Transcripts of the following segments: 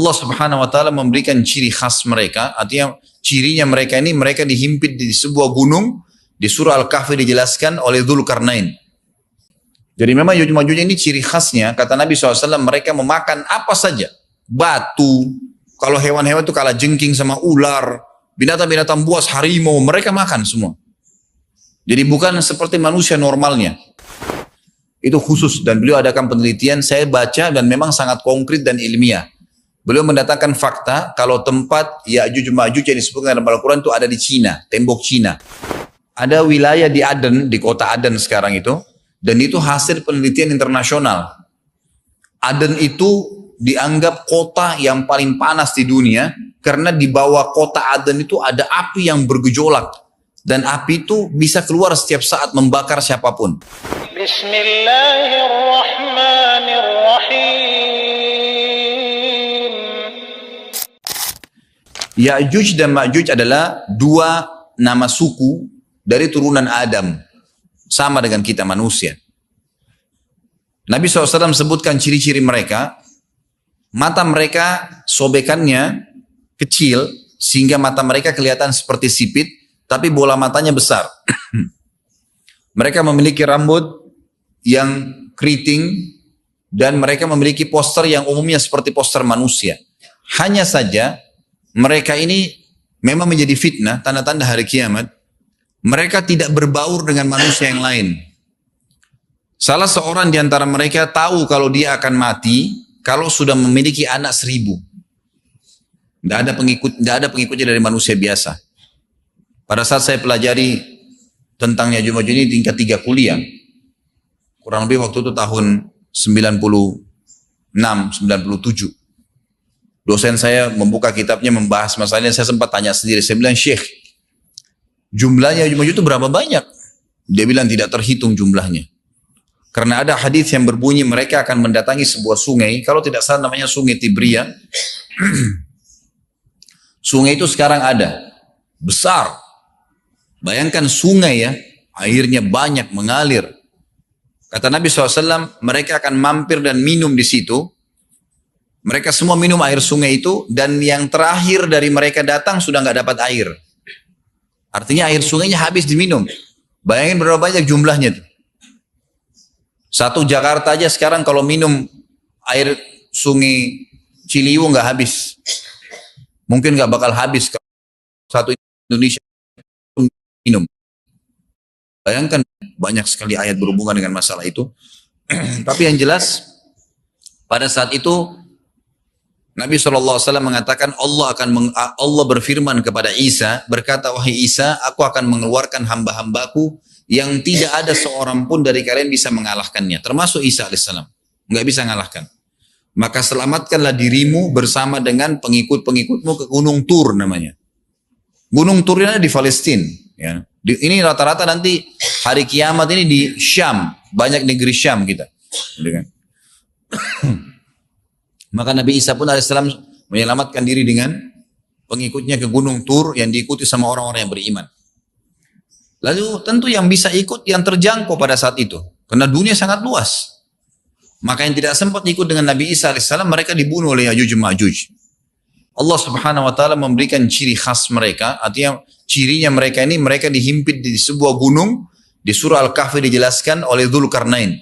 Allah Subhanahu wa taala memberikan ciri khas mereka, artinya cirinya mereka ini mereka dihimpit di sebuah gunung. Di surah Al-Kahfi dijelaskan oleh Dzulkarnain. Jadi memang Ya'juj Ma'juj ini ciri khasnya, kata Nabi SAW, mereka memakan apa saja. Batu, kalau hewan-hewan itu kalah jengking sama ular, binatang-binatang buas, harimau, mereka makan semua. Jadi bukan seperti manusia normalnya. Itu khusus, dan beliau adakan penelitian, saya baca dan memang sangat konkret dan ilmiah. Beliau mendatangkan fakta kalau tempat Ya'juj Ma'juj yang disebutkan dalam Al-Quran itu ada di Cina, tembok Cina. Ada wilayah di Aden, di kota Aden sekarang itu, dan itu hasil penelitian internasional. Aden itu dianggap kota yang paling panas di dunia, karena di bawah kota Aden itu ada api yang bergejolak, dan api itu bisa keluar setiap saat membakar siapapun. Bismillahirrahmanirrahim. Ya'juj dan Ma'juj adalah dua nama suku dari turunan Adam, sama dengan kita manusia. Nabi SAW sebutkan ciri-ciri mereka. Mata mereka sobekannya kecil, sehingga mata mereka kelihatan seperti sipit, tapi bola matanya besar. Mereka memiliki rambut yang keriting, dan mereka memiliki poster yang umumnya seperti poster manusia. Hanya saja mereka ini memang menjadi fitnah, tanda-tanda hari kiamat. Mereka tidak berbaur dengan manusia yang lain. Salah seorang di antara mereka tahu kalau dia akan mati kalau sudah memiliki anak 1000. Tidak ada pengikutnya dari manusia biasa. Pada saat saya pelajari tentang Ya'juj Ma'juj ini tingkat 3 kuliah, kurang lebih waktu itu tahun 96, 97. Dosen saya membuka kitabnya membahas masalahnya, saya sempat tanya sendiri, saya bilang, Syekh, jumlahnya Ya'juj Ma'juj itu berapa banyak? Dia bilang tidak terhitung jumlahnya. Karena ada hadis yang berbunyi mereka akan mendatangi sebuah sungai, kalau tidak salah namanya Sungai Tibria. Sungai itu sekarang ada, besar. Bayangkan sungai ya, airnya banyak mengalir. Kata Nabi SAW, mereka akan mampir dan minum di situ. Mereka semua minum air sungai itu, dan yang terakhir dari mereka datang sudah nggak dapat air. Artinya air sungainya habis diminum. Bayangin berapa banyak jumlahnya tuh. Satu Jakarta aja sekarang kalau minum air sungai Ciliwung nggak habis. Mungkin nggak bakal habis kalau satu Indonesia minum. Bayangkan banyak sekali ayat berhubungan dengan masalah itu. Tapi yang jelas pada saat itu Nabi SAW mengatakan Allah berfirman kepada Isa, berkata, wahai Isa, aku akan mengeluarkan hamba-hambaku yang tidak ada seorang pun dari kalian bisa mengalahkannya, termasuk Isa alaihissalam, nggak bisa mengalahkan. Maka selamatkanlah dirimu bersama dengan pengikut-pengikutmu ke Gunung Tur namanya. Gunung Tur ini di Palestina. Ya. Ini rata-rata nanti hari kiamat ini di Syam, banyak negeri Syam kita. Maka Nabi Isa pun alaihissalam menyelamatkan diri dengan pengikutnya ke Gunung Tur yang diikuti sama orang-orang yang beriman. Lalu tentu yang bisa ikut yang terjangkau pada saat itu, karena dunia sangat luas. Maka yang tidak sempat ikut dengan Nabi Isa alaihissalam, mereka dibunuh oleh Ya'juj Ma'juj. Allah Subhanahu wa taala memberikan ciri khas mereka, artinya cirinya mereka ini mereka dihimpit di sebuah gunung. Di surah Al-Kahfi dijelaskan oleh Dzulkarnain.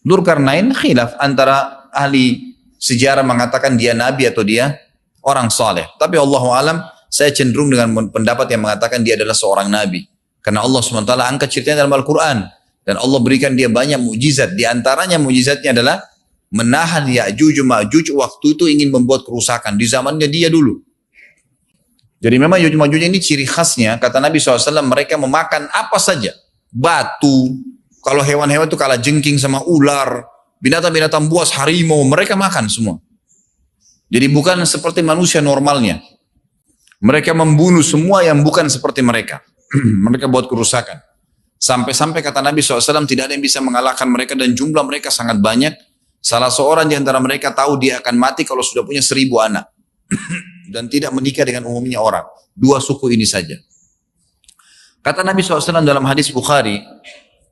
Dzulkarnain khilaf antara ahli sejarah mengatakan dia nabi atau dia orang saleh. Tapi Allahu alam, saya cenderung dengan pendapat yang mengatakan dia adalah seorang nabi. Karena Allah SWT angkat ceritanya dalam Al-Quran. Dan Allah berikan dia banyak mukjizat. Di antaranya mukjizatnya adalah menahan Ya'juj Ma'juj waktu itu ingin membuat kerusakan. Di zamannya dia dulu. Jadi memang Ya'juj Ma'juj ini ciri khasnya, kata Nabi SAW, mereka memakan apa saja. Batu, kalau hewan-hewan itu kalah jengking sama ular, binatang-binatang buas, harimau, mereka makan semua. Jadi bukan seperti manusia normalnya. Mereka membunuh semua yang bukan seperti mereka. Mereka buat kerusakan. Sampai-sampai kata Nabi SAW tidak ada yang bisa mengalahkan mereka dan jumlah mereka sangat banyak. Salah seorang di antara mereka tahu dia akan mati kalau sudah punya 1000 anak. Dan tidak menikah dengan umumnya orang. 2 suku ini saja. Kata Nabi SAW dalam hadis Bukhari,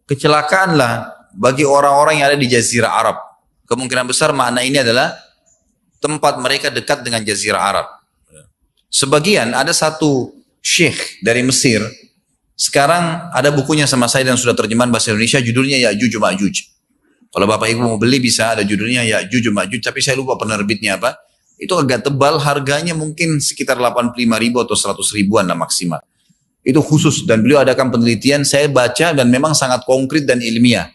kecelakaanlah bagi orang-orang yang ada di Jazirah Arab. Kemungkinan besar makna ini adalah tempat mereka dekat dengan Jazirah Arab. Sebagian, ada satu syekh dari Mesir, sekarang ada bukunya sama saya dan sudah terjemahan bahasa Indonesia, judulnya Ya'juj Ma'juj. Kalau Bapak Ibu mau beli bisa, ada judulnya Ya'juj Ma'juj, tapi saya lupa penerbitnya apa. Itu agak tebal, harganya mungkin sekitar 85 ribu atau 100 ribuan lah maksimal. Itu khusus, dan beliau adakan penelitian, saya baca dan memang sangat konkret dan ilmiah.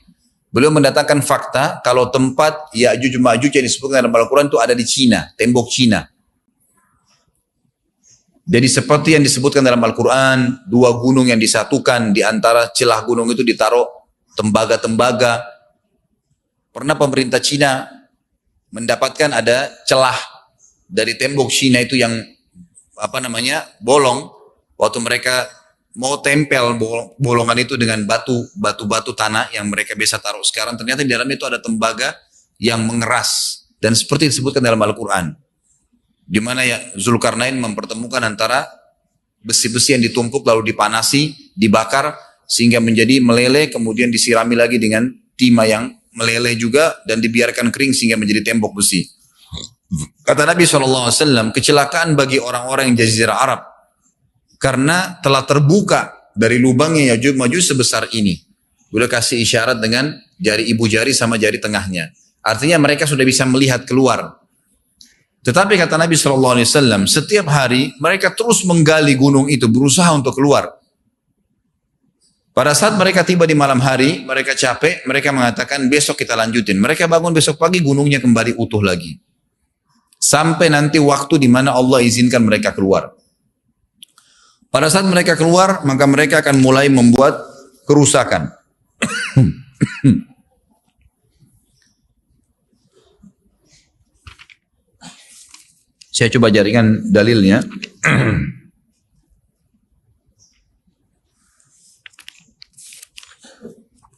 Beliau mendatangkan fakta kalau tempat Ya'juj Ma'juj yang disebutkan dalam Al-Quran itu ada di Cina, tembok Cina. Jadi seperti yang disebutkan dalam Al-Quran, dua gunung yang disatukan, di antara celah gunung itu ditaruh tembaga-tembaga. Pernah pemerintah Cina mendapatkan ada celah dari tembok Cina itu yang bolong, waktu mereka mau tempel bolongan itu dengan batu-batu tanah yang mereka biasa taruh sekarang, ternyata di dalamnya itu ada tembaga yang mengeras, dan seperti disebutkan dalam Al-Quran, di mana ya Zulkarnain mempertemukan antara besi-besi yang ditumpuk lalu dipanasi, dibakar sehingga menjadi meleleh, kemudian disirami lagi dengan timah yang meleleh juga dan dibiarkan kering sehingga menjadi tembok besi. Kata Nabi SAW, kecelakaan bagi orang-orang yang Jazirah Arab karena telah terbuka dari lubangnya Ya'juj Ma'juj sebesar ini. Beliau kasih isyarat dengan jari ibu jari sama jari tengahnya. Artinya mereka sudah bisa melihat keluar. Tetapi kata Nabi SAW, setiap hari mereka terus menggali gunung itu, berusaha untuk keluar. Pada saat mereka tiba di malam hari, mereka capek, mereka mengatakan besok kita lanjutin. Mereka bangun besok pagi, gunungnya kembali utuh lagi. Sampai nanti waktu di mana Allah izinkan mereka keluar. Pada saat mereka keluar, maka mereka akan mulai membuat kerusakan. Saya coba jadikan dalilnya.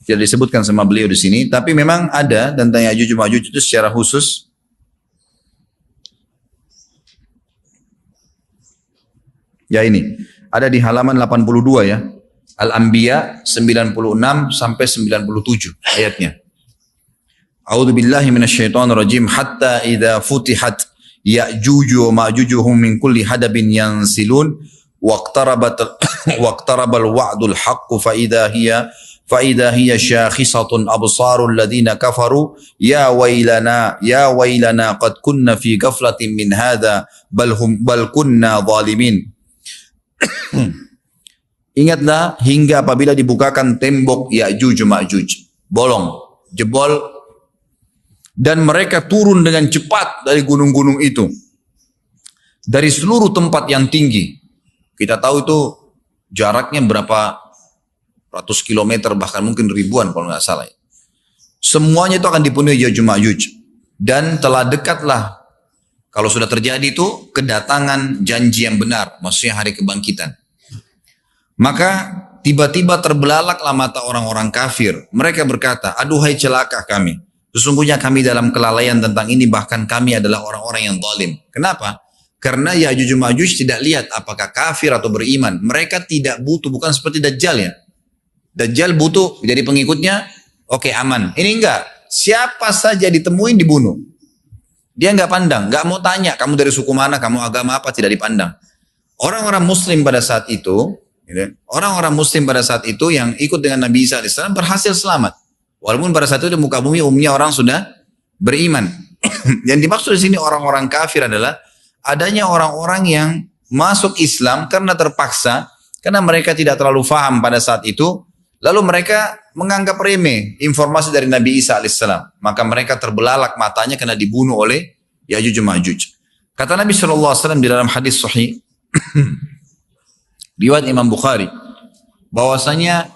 Tidak disebutkan sama beliau di sini, tapi memang ada tentang Ya'juj Ma'juj itu secara khusus. Ya ini, ada di halaman 82 ya. Al-Anbiya 96 sampai 97 ayatnya. A'udzu billahi minasyaitonir rajim, hatta idza futihat Ya'juj wa Ma'jujuhum min kulli hadabin yansilun waqtarabal wa'dul haqqu fa idza hiya syakhisatun absarul ladzina kafaru ya wailana qad kunna fi ghaflatin min hadza bal kunna zalimin. Ingatlah hingga apabila dibukakan tembok Ya'juj Ma'juj, bolong, jebol, dan mereka turun dengan cepat dari gunung-gunung itu, dari seluruh tempat yang tinggi. Kita tahu itu jaraknya berapa ratus kilometer, bahkan mungkin ribuan kalau nggak salah. Semuanya itu akan dipenuhi Ya'juj Ma'juj, dan telah dekatlah, kalau sudah terjadi itu, kedatangan janji yang benar, maksudnya hari kebangkitan. Maka tiba-tiba terbelalaklah mata orang-orang kafir. Mereka berkata, aduhai celaka kami. Sesungguhnya kami dalam kelalaian tentang ini, bahkan kami adalah orang-orang yang zalim. Kenapa? Karena Ya'juj Ma'juj tidak lihat apakah kafir atau beriman. Mereka tidak butuh, bukan seperti Dajjal ya. Dajjal butuh jadi pengikutnya, oke, aman. Ini enggak. Siapa saja ditemuin dibunuh. Dia enggak pandang, enggak mau tanya kamu dari suku mana, kamu agama apa, tidak dipandang. Orang-orang Muslim pada saat itu, yang ikut dengan Nabi Isa AS berhasil selamat. Walaupun pada saat itu di muka bumi umumnya orang sudah beriman. Yang dimaksud di sini orang-orang kafir adalah adanya orang-orang yang masuk Islam karena terpaksa, karena mereka tidak terlalu faham pada saat itu, lalu mereka menganggap remeh informasi dari Nabi Isa AS. Maka mereka terbelalak matanya karena dibunuh oleh Ya'juj Ma'juj. Kata Nabi SAW di dalam hadis sahih, riwayat Imam Bukhari, bahwasanya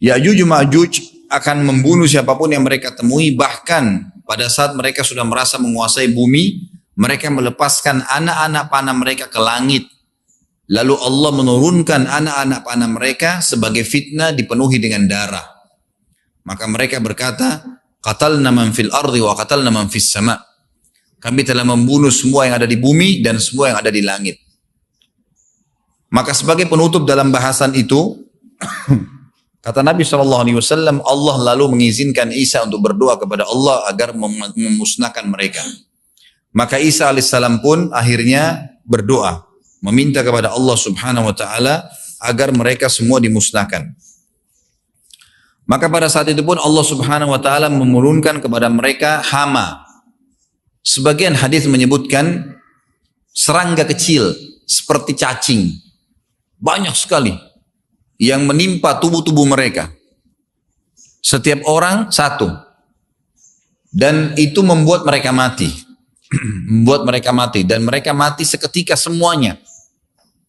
Ya'juj Ma'juj akan membunuh siapapun yang mereka temui. Bahkan pada saat mereka sudah merasa menguasai bumi, mereka melepaskan anak-anak panah mereka ke langit. Lalu Allah menurunkan anak-anak panah mereka sebagai fitnah, dipenuhi dengan darah. Maka mereka berkata, qatalna man fil ardi wa qatalna man fis sama. Kami telah membunuh semua yang ada di bumi dan semua yang ada di langit. Maka sebagai penutup dalam bahasan itu, kata Nabi SAW, Allah lalu mengizinkan Isa untuk berdoa kepada Allah agar memusnahkan mereka. Maka Isa alaihissalam pun akhirnya berdoa, meminta kepada Allah subhanahu wa ta'ala agar mereka semua dimusnahkan. Maka pada saat itu pun Allah subhanahu wa ta'ala menurunkan kepada mereka hama. Sebagian hadis menyebutkan serangga kecil seperti cacing. Banyak sekali yang menimpa tubuh-tubuh mereka. Setiap orang satu. Dan itu membuat mereka mati. Membuat mereka mati. Dan mereka mati seketika semuanya.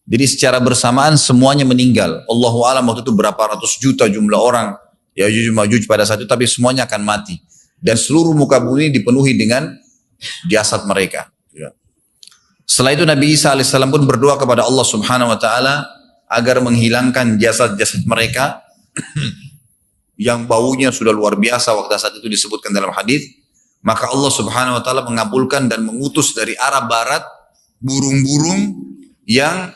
Jadi secara bersamaan semuanya meninggal. Allahu a'lam waktu itu berapa ratus juta jumlah orang Ya'juj Ma'juj pada saat itu, tapi semuanya akan mati. Dan seluruh muka bumi dipenuhi dengan jasad mereka. Setelah itu Nabi Isa alaihissalam pun berdoa kepada Allah subhanahu wa ta'ala agar menghilangkan jasad-jasad mereka yang baunya sudah luar biasa waktu saat itu disebutkan dalam hadis. Maka Allah subhanahu wa ta'ala mengabulkan dan mengutus dari arah barat burung-burung yang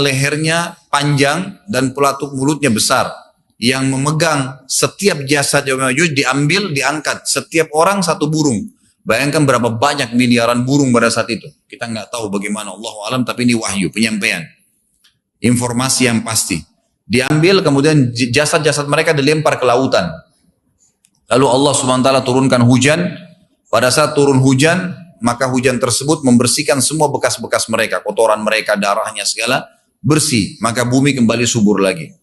lehernya panjang dan pelatuk mulutnya besar, yang memegang setiap jasad Ya'juj diambil, diangkat. Setiap orang satu burung. Bayangkan berapa banyak miliaran burung pada saat itu. Kita nggak tahu bagaimana, Allahu a'lam, tapi ini wahyu, penyampaian. Informasi yang pasti. Diambil, kemudian jasad-jasad mereka dilempar ke lautan. Lalu Allah subhanahu wa ta'ala turunkan hujan. Pada saat turun hujan, maka hujan tersebut membersihkan semua bekas-bekas mereka. Kotoran mereka, darahnya segala, bersih. Maka bumi kembali subur lagi.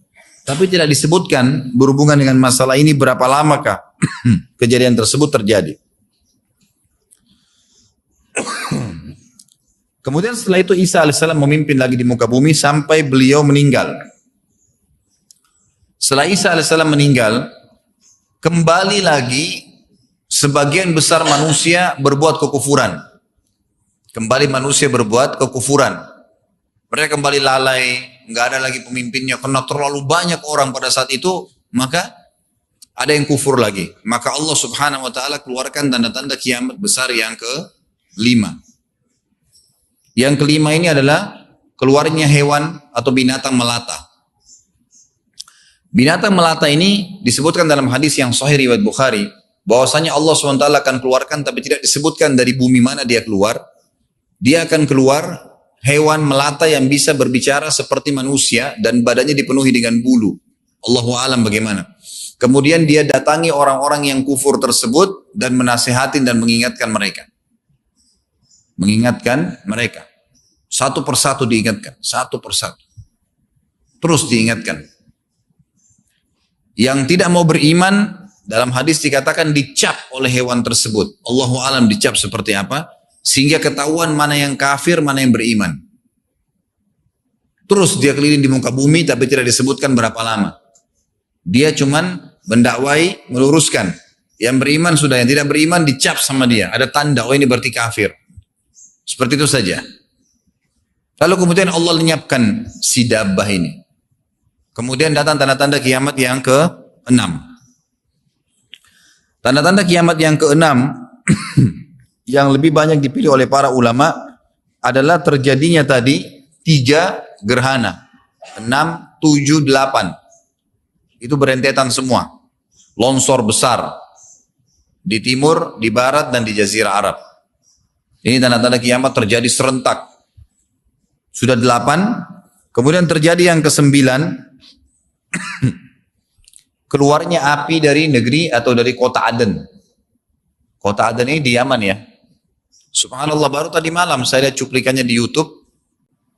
Tapi tidak disebutkan berhubungan dengan masalah ini berapa lamakah kejadian tersebut terjadi. Kemudian setelah itu Isa alaihissalam memimpin lagi di muka bumi sampai beliau meninggal. Setelah Isa alaihissalam meninggal, kembali lagi sebagian besar manusia berbuat kekufuran. Kembali manusia berbuat kekufuran. Mereka kembali lalai, nggak ada lagi pemimpinnya karena terlalu banyak orang pada saat itu, maka ada yang kufur lagi. Maka Allah subhanahu wa ta'ala keluarkan tanda-tanda kiamat besar yang kelima. Yang kelima ini adalah keluarnya hewan atau binatang melata. Binatang melata ini disebutkan dalam hadis yang sahih riwayat Bukhari, bahwasanya Allah SWT akan keluarkan, tapi tidak disebutkan dari bumi mana dia keluar. Dia akan keluar hewan melata yang bisa berbicara seperti manusia dan badannya dipenuhi dengan bulu. Allahu a'lam bagaimana. Kemudian dia datangi orang-orang yang kufur tersebut dan menasihatin dan mengingatkan mereka. Mengingatkan mereka. Satu persatu diingatkan. Satu persatu. Terus diingatkan. Yang tidak mau beriman, dalam hadis dikatakan dicap oleh hewan tersebut. Allahu a'lam dicap seperti apa. Sehingga ketahuan mana yang kafir, mana yang beriman. Terus dia keliling di muka bumi tapi tidak disebutkan berapa lama. Dia cuman mendakwai, meluruskan. Yang beriman sudah, yang tidak beriman dicap sama dia. Ada tanda, oh ini berarti kafir. Seperti itu saja. Lalu kemudian Allah lenyapkan si dabbah ini. Kemudian datang tanda-tanda kiamat yang ke-6. Tanda-tanda kiamat yang ke-6 yang lebih banyak dipilih oleh para ulama adalah terjadinya tadi 3 gerhana. 6, 7, 8. Itu berentetan semua. Longsor besar. Di timur, di barat, dan di jazirah Arab. Ini tanda-tanda kiamat terjadi serentak. Sudah 8. Kemudian terjadi yang ke-9. Keluarnya api dari negeri atau dari kota Aden. Kota Aden ini di Yaman ya. Subhanallah, baru tadi malam saya lihat cuplikannya di YouTube.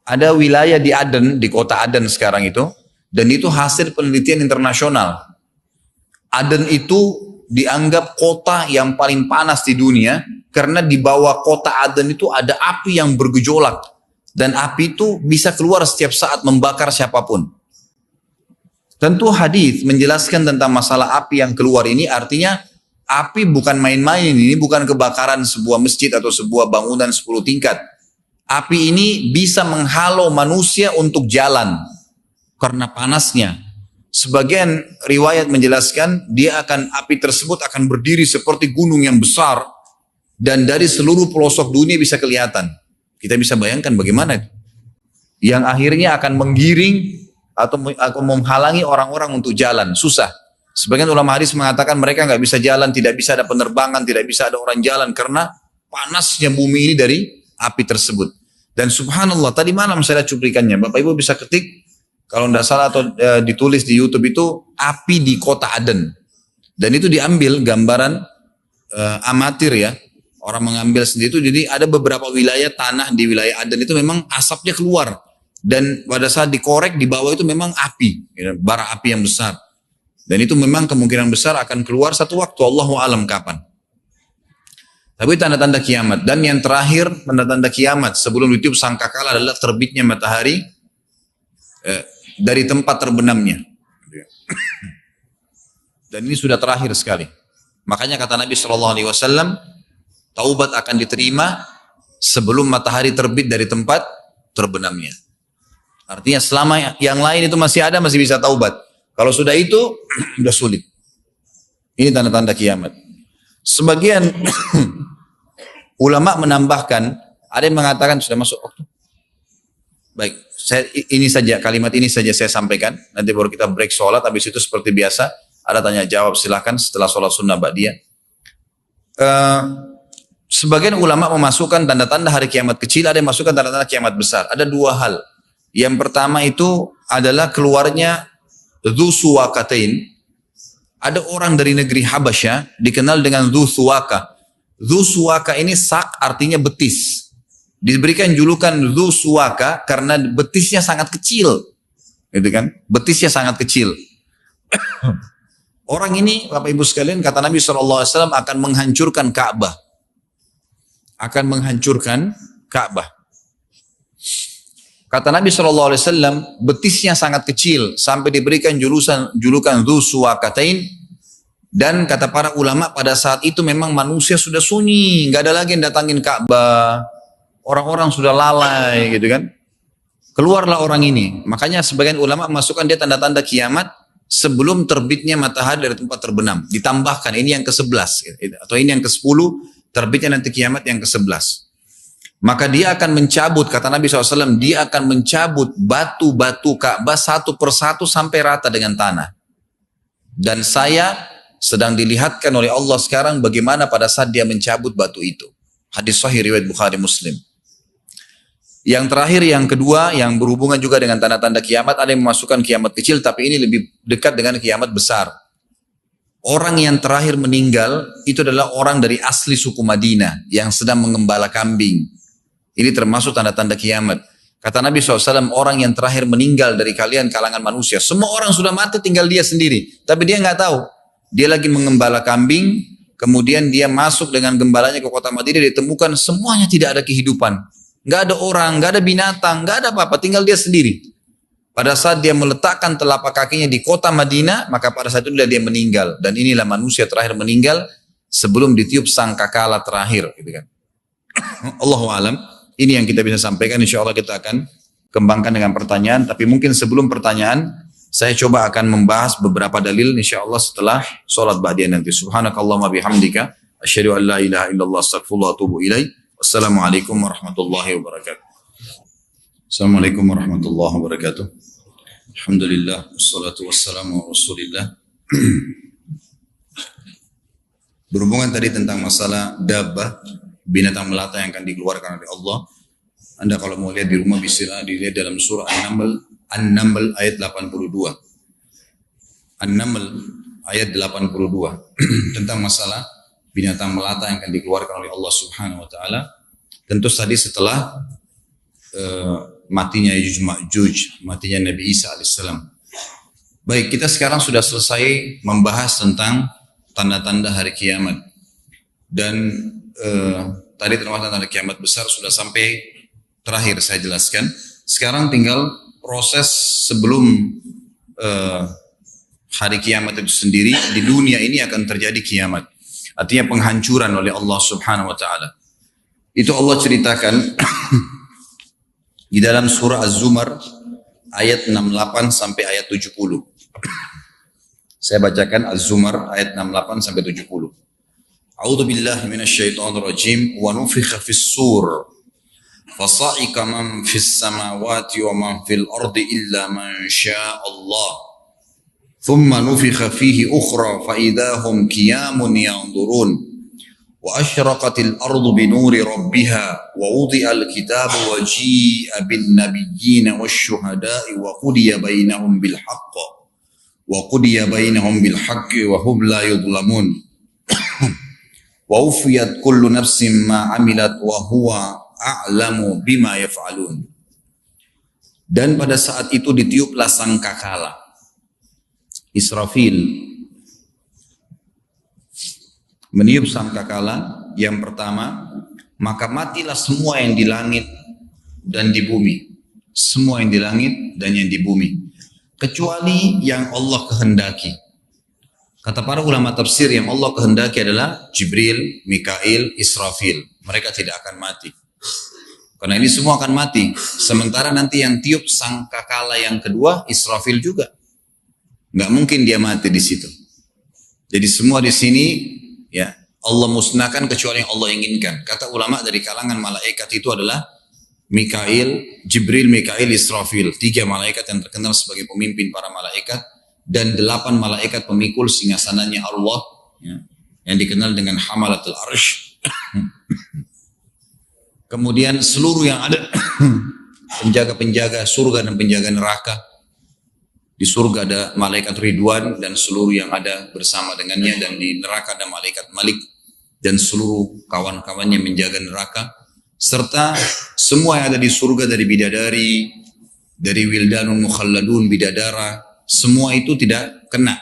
Ada wilayah di Aden, di kota Aden sekarang itu. Dan itu hasil penelitian internasional. Aden itu dianggap kota yang paling panas di dunia. Karena di bawah kota Aden itu ada api yang bergejolak. Dan api itu bisa keluar setiap saat membakar siapapun. Tentu hadis menjelaskan tentang masalah api yang keluar ini, artinya api bukan main-main, ini bukan kebakaran sebuah masjid atau sebuah bangunan 10 tingkat. Api ini bisa menghalau manusia untuk jalan karena panasnya. Sebagian riwayat menjelaskan api tersebut akan berdiri seperti gunung yang besar dan dari seluruh pelosok dunia bisa kelihatan. Kita bisa bayangkan bagaimana itu. Yang akhirnya akan menggiring atau menghalangi orang-orang untuk jalan, susah. Sebagian ulama hadis mengatakan mereka nggak bisa jalan, tidak bisa ada penerbangan, tidak bisa ada orang jalan karena panasnya bumi ini dari api tersebut. Dan subhanallah, tadi malam saya lihat cuplikannya. Bapak Ibu bisa ketik, kalau tidak salah atau ditulis di YouTube itu, api di kota Aden. Dan itu diambil gambaran amatir ya. Orang mengambil sendiri itu, jadi ada beberapa wilayah tanah di wilayah Aden itu memang asapnya keluar. Dan pada saat dikorek di bawah itu memang api, bara api yang besar. Dan itu memang kemungkinan besar akan keluar satu waktu, Allahu alam kapan. Tapi tanda-tanda kiamat. Dan yang terakhir tanda-tanda kiamat sebelum ditiup sangkakala adalah terbitnya matahari dari tempat terbenamnya. Dan ini sudah terakhir sekali. Makanya kata Nabi SAW, taubat akan diterima sebelum matahari terbit dari tempat terbenamnya. Artinya selama yang lain itu masih ada, masih bisa taubat. Kalau sudah itu, sudah sulit. Ini tanda-tanda kiamat. Sebagian ulama menambahkan, ada yang mengatakan sudah masuk waktu. Baik, kalimat ini saja saya sampaikan. Nanti baru kita break sholat, habis itu seperti biasa, ada tanya jawab silakan setelah sholat sunnah ba'diyah. Sebagian ulama memasukkan tanda-tanda hari kiamat kecil, ada yang masukkan tanda-tanda kiamat besar. Ada dua hal. Yang pertama itu adalah keluarnya Dzu Suwakatain. Ada orang dari negeri Habasyah dikenal dengan Dzu Suwaka. Dzu Suwaka ini sak artinya betis. Diberikan julukan Dzu Suwaka karena betisnya sangat kecil. Gitu kan? Betisnya sangat kecil. Orang ini, Bapak Ibu sekalian, kata Nabi SAW akan menghancurkan Ka'bah. Akan menghancurkan Ka'bah. Kata Nabi SAW, betisnya sangat kecil sampai diberikan julukan Dzu Suwakatain. Dan kata para ulama pada saat itu memang manusia sudah sunyi, nggak ada lagi yang datangin Ka'bah. Orang-orang sudah lalai, gitu kan? Keluarlah orang ini. Makanya sebagian ulama masukkan dia tanda-tanda kiamat sebelum terbitnya matahari dari tempat terbenam. Ditambahkan ini yang ke-11 atau ini yang ke-10, terbitnya nanti kiamat yang ke-11. Maka dia akan mencabut, kata Nabi SAW, dia akan mencabut batu-batu Ka'bah satu persatu sampai rata dengan tanah. Dan saya sedang dilihatkan oleh Allah sekarang bagaimana pada saat dia mencabut batu itu. Hadis sahih riwayat Bukhari Muslim. Yang terakhir, yang kedua, yang berhubungan juga dengan tanda-tanda kiamat, ada yang memasukkan kiamat kecil, tapi ini lebih dekat dengan kiamat besar. Orang yang terakhir meninggal, itu adalah orang dari asli suku Madinah, yang sedang mengembala kambing. Ini termasuk tanda-tanda kiamat. Kata Nabi SAW, orang yang terakhir meninggal dari kalian kalangan manusia. Semua orang sudah mati, tinggal dia sendiri. Tapi dia nggak tahu. Dia lagi mengembala kambing, kemudian dia masuk dengan gembalanya ke kota Madinah, ditemukan semuanya tidak ada kehidupan. Nggak ada orang, nggak ada binatang, nggak ada apa-apa, tinggal dia sendiri. Pada saat dia meletakkan telapak kakinya di kota Madinah, maka pada saat itu dia meninggal. Dan inilah manusia terakhir meninggal sebelum ditiup sangkakala terakhir. Gitu kan. Allahu a'lam. Ini yang kita bisa sampaikan. Insya Allah kita akan kembangkan dengan pertanyaan. Tapi mungkin sebelum pertanyaan, saya coba akan membahas beberapa dalil insya Allah setelah sholat ba'diyah nanti. Subhanakallahumma bihamdika. Asyhadu an la ilaha illallah astaghfirullah wa atubu ilaih. Wassalamualaikum warahmatullahi wabarakatuh. Assalamualaikum warahmatullahi wabarakatuh. Alhamdulillah. Wassalatu wassalamu ala rasulillah. Berhubungan tadi tentang masalah dabbah, binatang melata yang akan dikeluarkan oleh Allah. Anda kalau mau lihat di rumah bisa dilihat dalam surah An-Naml ayat 82. An-Naml ayat 82 tentang masalah binatang melata yang akan dikeluarkan oleh Allah Subhanahu wa taala. Tentu tadi setelah matinya Ya'juj Ma'juj, matinya Nabi Isa alaihissalam. Baik, kita sekarang sudah selesai membahas tentang tanda-tanda hari kiamat. Dan tadi termasuk tanda kiamat besar sudah sampai terakhir saya jelaskan. Sekarang tinggal proses sebelum hari kiamat itu sendiri. Di dunia ini akan terjadi kiamat, artinya penghancuran oleh Allah Subhanahu wa taala. Itu Allah ceritakan di dalam surah Az-Zumar ayat 68 sampai ayat 70. Saya bacakan Az-Zumar ayat 68 sampai 70. A'udzu billahi minasyaitonir rajim wa nufikha fis-sur fasa'ika man fis samawati wa man fil ardi illa man syaa Allah thumma nufikha fihi ukhra fa idahum qiyamun yanzurun وأشرقت الأرض بنور ربها ووضع الكتاب وجيء بالنبيين والشهداء وقضي بينهم بالحق وهم لا يظلمون ووفيت كل نفس ما عملت وهو أعلم بما يفعلون. Dan pada saat itu ditiuplah sangkakala. Israfil meniup sangkakala yang pertama, maka matilah semua yang di langit dan di bumi. Semua yang di langit dan yang di bumi. Kecuali yang Allah kehendaki. Kata para ulama tafsir, yang Allah kehendaki adalah Jibril, Mikail, Israfil. Mereka tidak akan mati. Karena ini semua akan mati. Sementara nanti yang tiup sangkakala yang kedua, Israfil juga. Nggak mungkin dia mati di situ. Jadi semua di sini, ya Allah musnahkan kecuali yang Allah inginkan. Kata ulama dari kalangan malaikat itu adalah Mikail, Jibril, Mikail, Israfil. 3 malaikat yang terkenal sebagai pemimpin para malaikat. Dan 8 malaikat pemikul singgasananya Allah, ya, yang dikenal dengan Hamalatul Arsh. Kemudian seluruh yang ada, penjaga-penjaga surga dan penjaga neraka. Di surga ada malaikat Ridwan dan seluruh yang ada bersama dengannya, dan di neraka ada malaikat Malik dan seluruh kawan-kawannya menjaga neraka, serta semua yang ada di surga dari bidadari, dari wildanun mukhalladun, bidadara, semua itu tidak kena.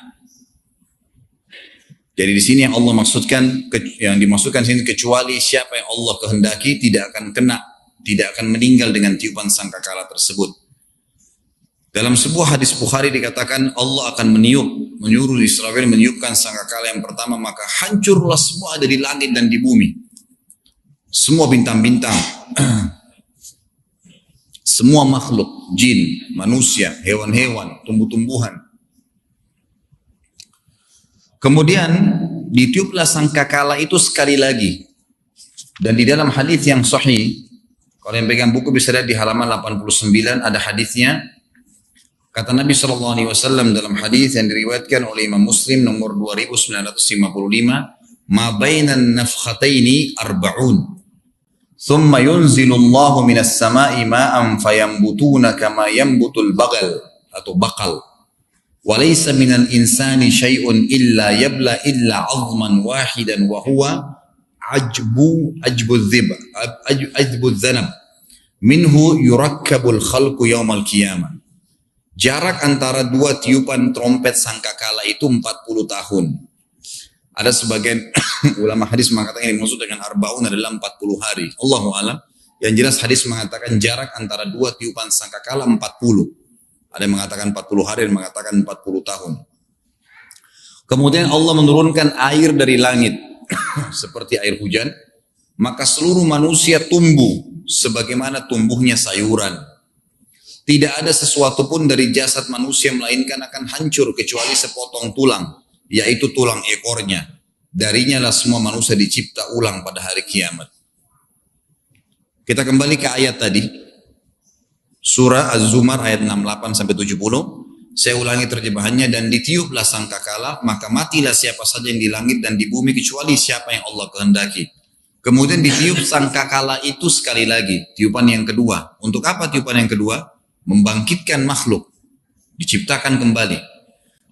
Jadi di sini yang Allah maksudkan, yang dimaksudkan sini kecuali siapa yang Allah kehendaki tidak akan kena, tidak akan meninggal dengan tiupan sangkakala tersebut. Dalam sebuah hadis Bukhari dikatakan Allah akan menyuruh Israfil meniupkan sangkakala yang pertama, maka hancurlah semua ada di langit dan di bumi. Semua bintang-bintang, semua makhluk, jin, manusia, hewan-hewan, tumbuh-tumbuhan. Kemudian ditiuplah sangkakala itu sekali lagi. Dan di dalam hadis yang sahih, kalau yang pegang buku bisa lihat di halaman 89 ada hadisnya. Kata Nabi SAW dalam hadis yang diriwayatkan oleh Imam Muslim nomor 2955, "Ma bainan nafkhataini arba'un. Thumma yunzilu Allahu minas sama'i ma'an fayambutuna kama yambutul bagal atau bakal. Walaysa minal insani syai'un illa yabla illa 'azman wahidan wa huwa ajbu dhanab minhu yurakkabul khalqu yaumal qiyamah." Jarak antara 2 tiupan trompet sangkakala itu 40 tahun. Ada sebagian ulama hadis mengatakan yang dimaksud dengan arba'un adalah 40 hari. Allahu a'lam. Yang jelas hadis mengatakan jarak antara 2 tiupan sangkakala 40. Ada yang mengatakan 40 hari, ada yang mengatakan 40 tahun. Kemudian Allah menurunkan air dari langit seperti air hujan, maka seluruh manusia tumbuh sebagaimana tumbuhnya sayuran. Tidak ada sesuatu pun dari jasad manusia melainkan akan hancur kecuali sepotong tulang, yaitu tulang ekornya. Darinya lah semua manusia dicipta ulang pada hari kiamat. Kita kembali ke ayat tadi. Surah Az-Zumar ayat 68-70. Saya ulangi terjemahannya. Dan ditiuplah sangkakala, maka matilah siapa saja yang di langit dan di bumi kecuali siapa yang Allah kehendaki. Kemudian ditiup sangkakala itu sekali lagi, tiupan yang kedua. Untuk apa tiupan yang kedua? Membangkitkan makhluk, diciptakan kembali.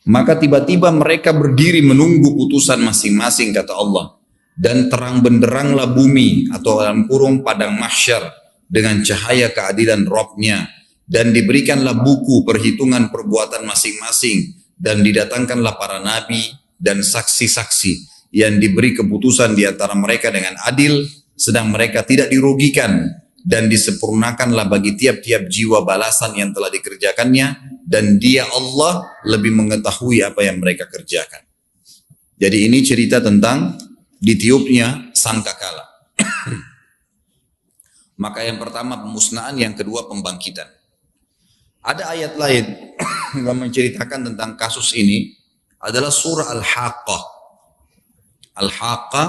Maka tiba-tiba mereka berdiri menunggu putusan masing-masing, kata Allah. Dan terang benderanglah bumi atau dalam kurung padang mahsyar dengan cahaya keadilan Rabb-Nya, dan diberikanlah buku perhitungan perbuatan masing-masing, dan didatangkanlah para nabi dan saksi-saksi yang diberi keputusan di antara mereka dengan adil, sedang mereka tidak dirugikan, dan disempurnakanlah bagi tiap-tiap jiwa balasan yang telah dikerjakannya, dan Dia Allah lebih mengetahui apa yang mereka kerjakan. Jadi ini cerita tentang ditiupnya sangkakala. Maka yang pertama pemusnahan, yang kedua pembangkitan. Ada ayat lain yang menceritakan tentang kasus ini, adalah surah Al-Haqqah. Al-Haqqah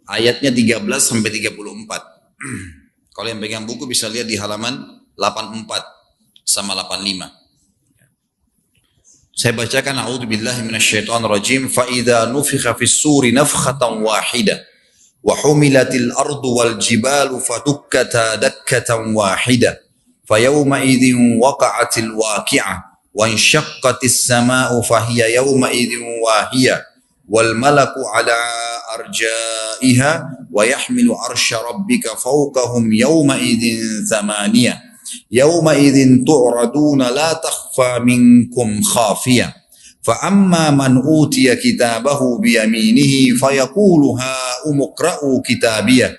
ayatnya 13-34. Kalau yang pegang buku bisa lihat di halaman 84 sama 85. Saya bacakan, a'udzubillahi minasyaitonir rajim. Fa idza nufikha fis suri nafkhatan wahidah وحملت الأرض والجبال فدكتا دكة واحدة فيومئذ وقعت الواقعة وانشقت السماء فهي يومئذ واهية والملك على أرجائها ويحمل عرش ربك فوقهم يومئذ ثمانية يومئذ تعرضون لا تخفى منكم خافية فأما من أوتي كتابه بيمينه فيقول هاؤم اقرءوا كتابيه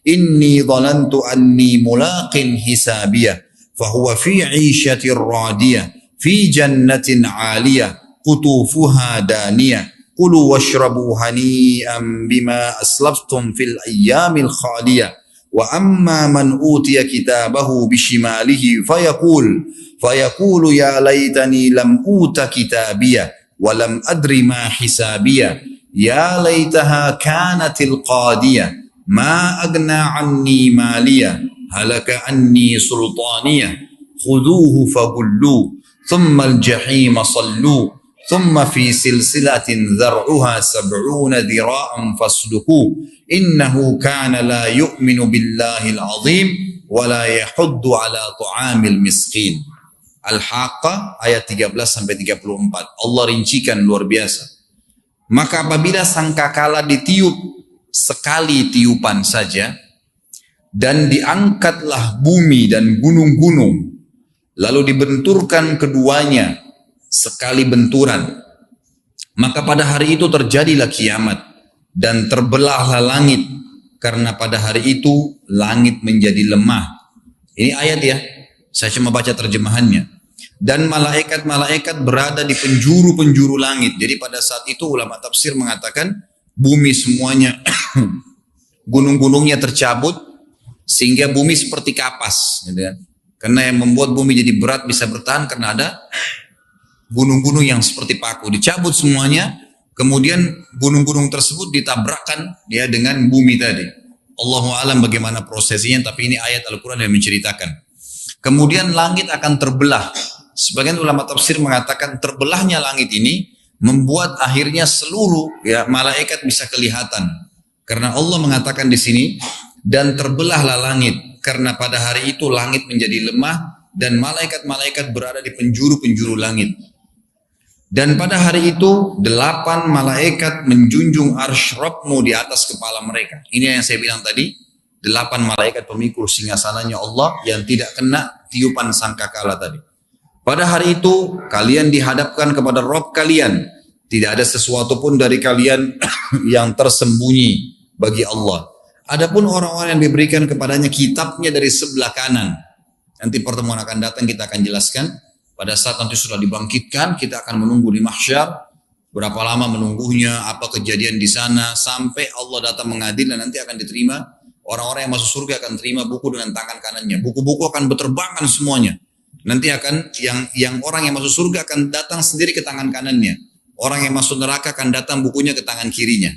إني ظننت أني ملاق حسابيه فهو في عيشة راضية في جنة عالية قطوفها دانية كلوا واشربوا هنيئا بما أسلفتم في الأيام الخالية وأما من أوتي كتابه بشماله فيقول يا ليتني لم أوت كتابيه ولم أدر ما حسابيه يا ليتها كانت القاضية ما أغنى عني ماليه هلك عني سلطانيه خذوه فغلوه ثم الجحيم صلوه ثم في سلسلة ذرعها 70 ذراعا فاسلكوه إنه كان لا يؤمن بالله العظيم ولا يحض على طعام المسكين. Al-Haqqah ayat 13 sampai 34. Allah rincikan luar biasa. Maka apabila sangkakala ditiup sekali tiupan saja dan diangkatlah bumi dan gunung-gunung lalu dibenturkan keduanya sekali benturan, maka pada hari itu terjadilah kiamat dan terbelahlah langit karena pada hari itu langit menjadi lemah. Ini ayat ya, saya cuma baca terjemahannya. Dan malaikat-malaikat berada di penjuru-penjuru langit. Jadi pada saat itu ulama tafsir mengatakan bumi semuanya gunung-gunungnya tercabut sehingga bumi seperti kapas, gitu kan? Karena yang membuat bumi jadi berat bisa bertahan karena ada gunung-gunung yang seperti paku, dicabut semuanya, kemudian gunung-gunung tersebut ditabrakkan ya dengan bumi tadi. Allahu a'lam bagaimana prosesnya, tapi ini ayat Al-Quran yang menceritakan. Kemudian langit akan terbelah. Sebagian ulama tafsir mengatakan terbelahnya langit ini membuat akhirnya seluruh ya malaikat bisa kelihatan. Karena Allah mengatakan di sini dan terbelahlah langit karena pada hari itu langit menjadi lemah dan malaikat-malaikat berada di penjuru-penjuru langit. Dan pada hari itu 8 malaikat menjunjung arsy Rabbmu di atas kepala mereka. Ini yang saya bilang tadi, 8 malaikat pemikul singgasananya Allah yang tidak kena tiupan sangkakala tadi. Pada hari itu kalian dihadapkan kepada Rabb kalian. Tidak ada sesuatu pun dari kalian yang tersembunyi bagi Allah. Adapun orang-orang yang diberikan kepadanya kitabnya dari sebelah kanan. Nanti pertemuan akan datang kita akan jelaskan. Pada saat nanti sudah dibangkitkan, kita akan menunggu di mahsyar. Berapa lama menunggunya, apa kejadian di sana, sampai Allah datang mengadil dan nanti akan diterima. Orang-orang yang masuk surga akan terima buku dengan tangan kanannya. Buku-buku akan berterbangan semuanya. Nanti akan yang orang yang masuk surga akan datang sendiri ke tangan kanannya. Orang yang masuk neraka akan datang bukunya ke tangan kirinya.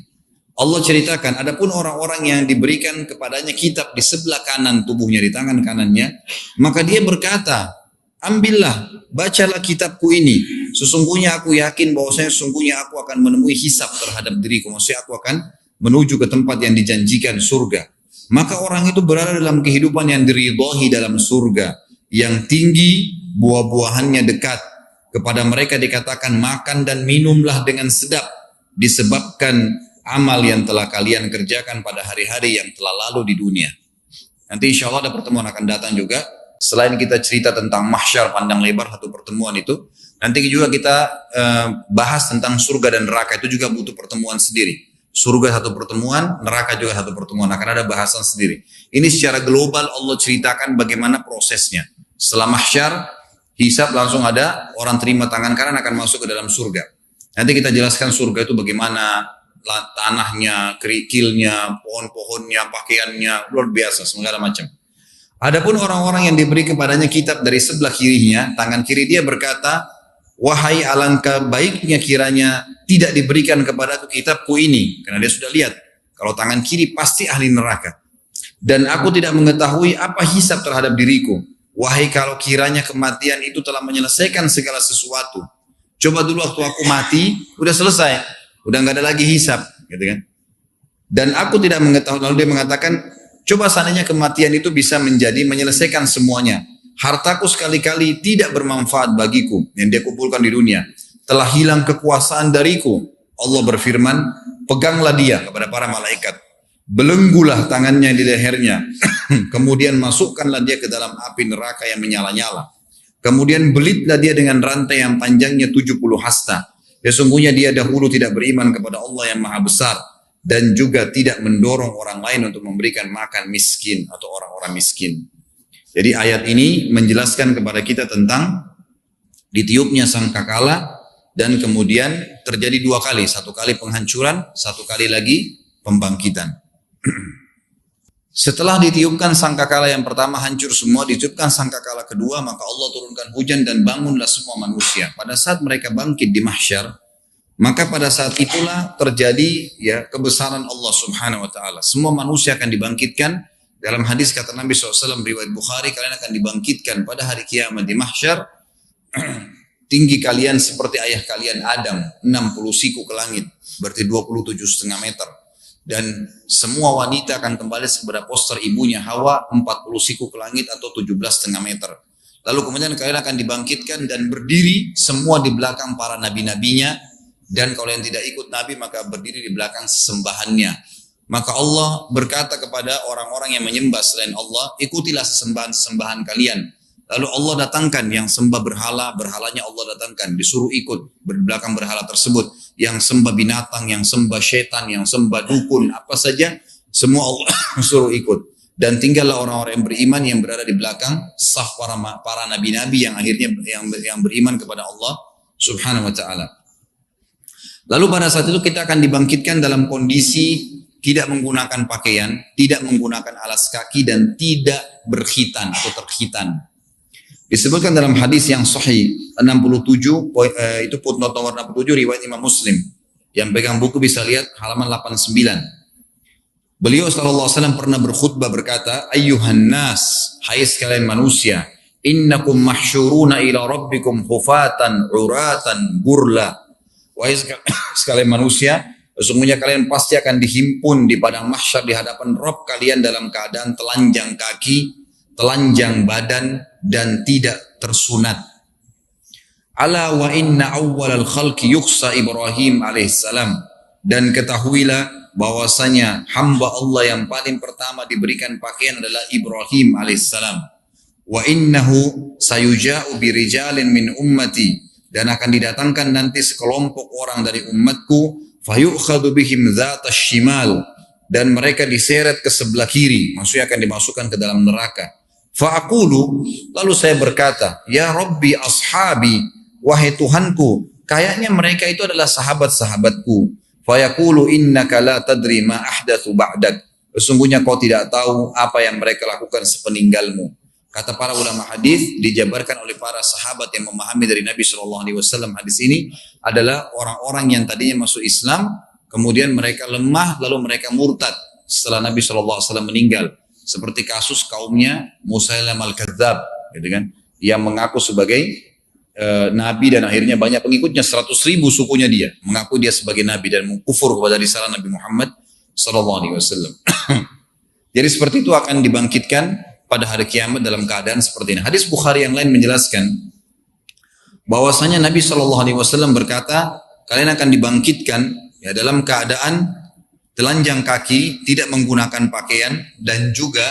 Allah ceritakan, adapun orang-orang yang diberikan kepadanya kitab di sebelah kanan tubuhnya, di tangan kanannya, maka dia berkata, ambillah, bacalah kitabku ini. Sesungguhnya aku yakin bahwasanya sesungguhnya aku akan menemui hisab terhadap diriku. Maksudnya aku akan menuju ke tempat yang dijanjikan, surga. Maka orang itu berada dalam kehidupan yang diridhai dalam surga. Yang tinggi, buah-buahannya dekat. Kepada mereka dikatakan makan dan minumlah dengan sedap. Disebabkan amal yang telah kalian kerjakan pada hari-hari yang telah lalu di dunia. Nanti insya Allah ada pertemuan akan datang juga. Selain kita cerita tentang mahsyar pandang lebar satu pertemuan itu, nanti juga kita bahas tentang surga dan neraka. Itu juga butuh pertemuan sendiri. Surga satu pertemuan, neraka juga satu pertemuan. Akan ada bahasan sendiri. Ini secara global Allah ceritakan bagaimana prosesnya. Setelah mahsyar, hisab langsung ada, orang terima tangan kanan akan masuk ke dalam surga. Nanti kita jelaskan surga itu bagaimana tanahnya, kerikilnya, pohon-pohonnya, pakaiannya, luar biasa, segala macam. Adapun orang-orang yang diberi kepadanya kitab dari sebelah kirinya, tangan kiri dia berkata, wahai alangkah baiknya kiranya tidak diberikan kepadaku kitabku ini. Karena dia sudah lihat, kalau tangan kiri pasti ahli neraka. Dan aku tidak mengetahui apa hisab terhadap diriku. Wahai kalau kiranya kematian itu telah menyelesaikan segala sesuatu. Coba dulu waktu aku mati, udah selesai. Udah nggak ada lagi hisab, gitu kan. Dan aku tidak mengetahui. Lalu dia mengatakan, coba seandainya kematian itu bisa menyelesaikan semuanya. Hartaku sekali-kali tidak bermanfaat bagiku yang dia kumpulkan di dunia. Telah hilang kekuasaan dariku. Allah berfirman, peganglah dia kepada para malaikat. Belenggulah tangannya di lehernya. Kemudian masukkanlah dia ke dalam api neraka yang menyala-nyala. Kemudian belitlah dia dengan rantai yang panjangnya 70 hasta. Sesungguhnya dia dahulu tidak beriman kepada Allah yang maha besar. Dan juga tidak mendorong orang lain untuk memberikan makan miskin atau orang-orang miskin. Jadi ayat ini menjelaskan kepada kita tentang ditiupnya sangkakala dan kemudian terjadi dua kali. Satu kali penghancuran, satu kali lagi pembangkitan. Setelah ditiupkan sangkakala yang pertama hancur semua, ditiupkan sangkakala kedua, maka Allah turunkan hujan dan bangunlah semua manusia. Pada saat mereka bangkit di mahsyar, maka pada saat itulah terjadi kebesaran Allah Subhanahu wa taala. Semua manusia akan dibangkitkan. Dalam hadis kata Nabi SAW riwayat Bukhari, kalian akan dibangkitkan pada hari kiamat di mahsyar. Tinggi kalian seperti ayah kalian Adam, 60 siku ke langit, berarti 27,5 meter. Dan semua wanita akan kembali kepada poster ibunya Hawa, 40 siku ke langit atau 17,5 meter. Lalu kemudian kalian akan dibangkitkan dan berdiri semua di belakang para nabi-nabinya. Dan kalau yang tidak ikut nabi maka berdiri di belakang sesembahannya. Maka Allah berkata kepada orang-orang yang menyembah selain Allah, ikutilah sesembahan-sesembahan kalian. Lalu Allah datangkan yang sembah berhala, berhalanya Allah datangkan, disuruh ikut di belakang berhala tersebut. Yang sembah binatang, yang sembah syaitan, yang sembah dukun, apa saja, semua Allah suruh ikut. Dan tinggallah orang-orang yang beriman yang berada di belakang saf para nabi-nabi yang akhirnya yang beriman kepada Allah Subhanahu wa taala. Lalu pada saat itu kita akan dibangkitkan dalam kondisi tidak menggunakan pakaian, tidak menggunakan alas kaki, dan tidak berkhitan atau terkhitan. Disebutkan dalam hadis yang sahih 67, itu footnote nomor 67 riwayat Imam Muslim. Yang pegang buku bisa lihat halaman 89. Beliau sallallahu alaihi wasallam pernah berkhutbah berkata, "Ayyuhan nas, hai sekalian manusia, innakum mahsyuruna ila rabbikum hufatan uratan gurla." Wahai sekalian manusia, sesungguhnya kalian pasti akan dihimpun di padang mahsyar di hadapan Rabb kalian dalam keadaan telanjang kaki, telanjang badan, dan tidak tersunat. Ala wa inna awwalal khalqi yukhsa Ibrahim alaihissalam. Dan ketahuilah bahwasanya hamba Allah yang paling pertama diberikan pakaian adalah Ibrahim alaihissalam. Wa innahu sayuja'u birijalin min ummati. Dan akan didatangkan nanti sekelompok orang dari umatku, fayu'khadhu bihim dzata shimal, dan mereka diseret ke sebelah kiri, maksudnya akan dimasukkan ke dalam neraka. Fa'aqulu, lalu saya berkata, ya Rabbi ashabi, wahai Tuhanku, kayaknya mereka itu adalah sahabat-sahabatku. Fayaqulu innaka la tadri ma ahdatsu ba'dak, sesungguhnya kau tidak tahu apa yang mereka lakukan sepeninggalmu. Kata para ulama hadis, dijabarkan oleh para sahabat yang memahami dari Nabi SAW hadis ini adalah orang-orang yang tadinya masuk Islam, kemudian mereka lemah, lalu mereka murtad setelah Nabi SAW meninggal. Seperti kasus kaumnya Musailam al-Kadzab, gitu kan, yang mengaku sebagai Nabi dan akhirnya banyak pengikutnya, 100.000 sukunya dia, mengaku dia sebagai Nabi dan mengkufur kepada risalah Nabi Muhammad SAW. Jadi seperti itu akan dibangkitkan pada hari kiamat dalam keadaan seperti ini. Hadis Bukhari yang lain menjelaskan bahwasanya Nabi SAW berkata, kalian akan dibangkitkan dalam keadaan telanjang kaki, tidak menggunakan pakaian, dan juga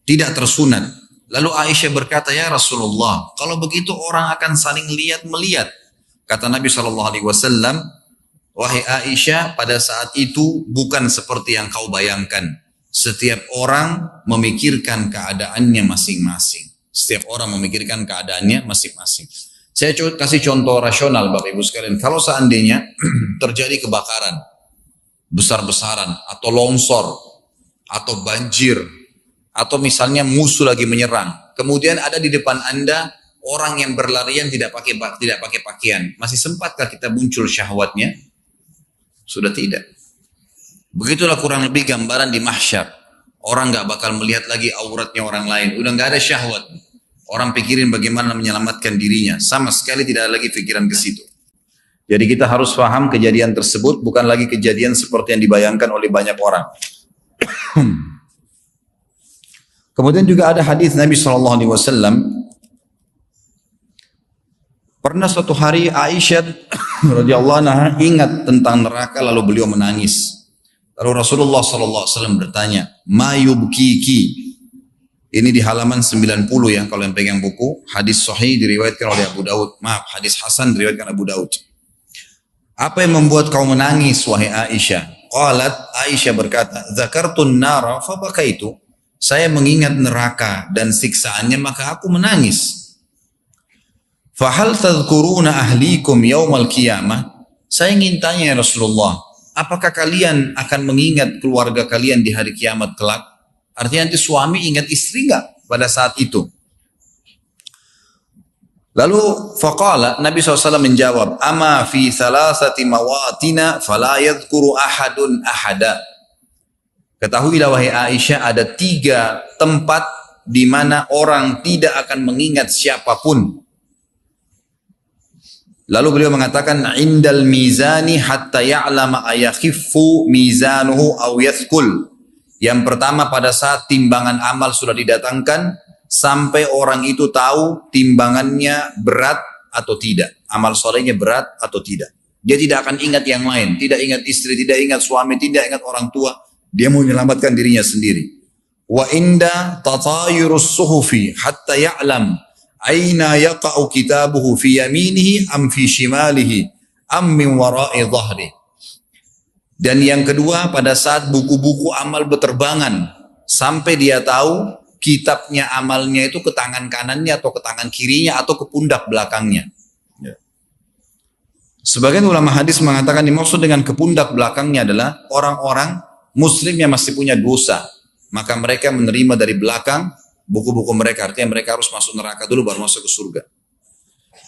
tidak tersunat. Lalu Aisyah berkata, ya Rasulullah, kalau begitu orang akan saling lihat-melihat. Kata Nabi SAW, wahai Aisyah, pada saat itu bukan seperti yang kau bayangkan. Setiap orang memikirkan keadaannya masing-masing. Setiap orang memikirkan keadaannya masing-masing. Saya kasih contoh rasional Bapak Ibu sekalian. Kalau seandainya terjadi kebakaran besar-besaran, atau longsor, atau banjir, atau misalnya musuh lagi menyerang, kemudian ada di depan Anda orang yang berlarian tidak pakai pakaian, masih sempatkah kita muncul syahwatnya? Sudah tidak. Begitulah kurang lebih gambaran di mahsyar. Orang nggak bakal melihat lagi auratnya orang lain, udah nggak ada syahwat. Orang pikirin bagaimana menyelamatkan dirinya, sama sekali tidak ada lagi pikiran ke situ. Jadi kita harus paham kejadian tersebut bukan lagi kejadian seperti yang dibayangkan oleh banyak orang. Kemudian juga ada hadis Nabi SAW. Pernah suatu hari Aisyah radhiyallahu anha ingat tentang neraka lalu beliau menangis. Lalu Rasulullah SAW bertanya, "Ma yubkiki?" Ini di halaman 90 ya kalau yang pegang buku. Hadis sahih diriwayatkan oleh Abu Daud. Maaf, hadis hasan diriwayatkan Abu Daud. Apa yang membuat kau menangis wahai Aisyah? Qalat, Aisyah berkata, "Dzakartun nara fa bakaitu." Saya mengingat neraka dan siksaannya maka aku menangis. Fahal tadhkuruna ahlikum yaumal qiyamah? Saya ingin tanya ya Rasulullah, apakah kalian akan mengingat keluarga kalian di hari kiamat kelak? Artinya nanti suami ingat istri enggak pada saat itu? Lalu faqala Nabi SAW menjawab, "Ama fi thalathati mawatina fala yadhkuru ahadun ahada." Ketahuilah wahai Aisyah, ada 3 tempat di mana orang tidak akan mengingat siapapun. Lalu beliau mengatakan, "Indal mizani hatta ya'lama ayakhiffu mizanuhu aw yathqul." Yang pertama pada saat timbangan amal sudah didatangkan sampai orang itu tahu timbangannya berat atau tidak, amal solehnya berat atau tidak. Dia tidak akan ingat yang lain, tidak ingat istri, tidak ingat suami, tidak ingat orang tua. Dia mau menyelamatkan dirinya sendiri. Wa inda tatayurus suhufi hatta ya'lam aina yaqa'u kitabuhu fi yaminihi am fi shimalihi am min wara'i dhahri. Dan yang kedua pada saat buku-buku amal berterbangan sampai dia tahu kitabnya amalnya itu ke tangan kanannya atau ke tangan kirinya atau ke pundak belakangnya. Sebagian ulama hadis mengatakan dimaksud dengan ke pundak belakangnya adalah orang-orang muslim yang masih punya dosa, maka mereka menerima dari belakang buku-buku mereka, artinya mereka harus masuk neraka dulu baru masuk ke surga.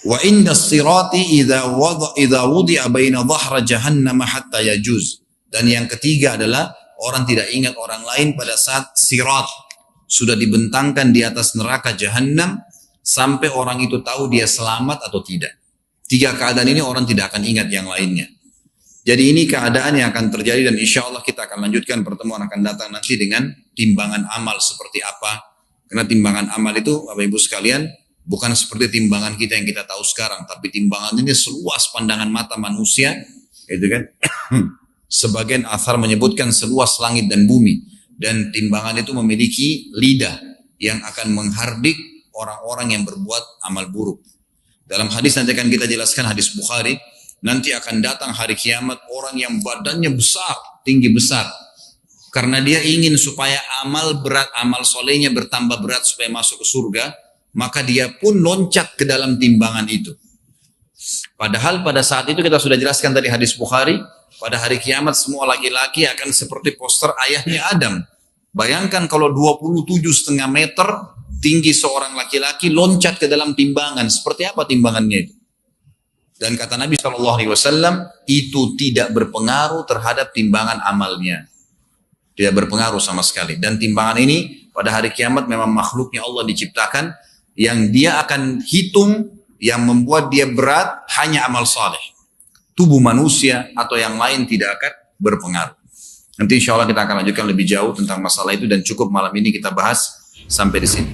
Wa inda sirati idza wudi'a baina dhahra jahannam hatta yajuz. Dan yang ketiga adalah orang tidak ingat orang lain pada saat sirat sudah dibentangkan di atas neraka jahannam sampai orang itu tahu dia selamat atau tidak. 3 keadaan ini orang tidak akan ingat yang lainnya. Jadi ini keadaan yang akan terjadi dan insya Allah kita akan lanjutkan pertemuan akan datang nanti dengan timbangan amal seperti apa. Karena timbangan amal itu Bapak Ibu sekalian bukan seperti timbangan kita yang kita tahu sekarang, tapi timbangan ini seluas pandangan mata manusia, gitu kan? Sebagian athar menyebutkan seluas langit dan bumi, dan timbangan itu memiliki lidah yang akan menghardik orang-orang yang berbuat amal buruk. Dalam hadis nanti akan kita jelaskan, hadis Bukhari, nanti akan datang hari kiamat orang yang badannya besar, tinggi besar. Karena dia ingin supaya amal berat, amal solehnya bertambah berat supaya masuk ke surga, maka dia pun loncat ke dalam timbangan itu. Padahal pada saat itu kita sudah jelaskan tadi hadis Bukhari, pada hari kiamat semua laki-laki akan seperti poster ayahnya Adam. Bayangkan kalau 27,5 meter tinggi seorang laki-laki loncat ke dalam timbangan, seperti apa timbangannya itu? Dan kata Nabi SAW, itu tidak berpengaruh terhadap timbangan amalnya. Tidak berpengaruh sama sekali. Dan timbangan ini pada hari kiamat memang makhluknya Allah diciptakan yang dia akan hitung yang membuat dia berat hanya amal saleh. Tubuh manusia atau yang lain tidak akan berpengaruh. Nanti insya Allah kita akan lanjutkan lebih jauh tentang masalah itu dan cukup malam ini kita bahas sampai di sini.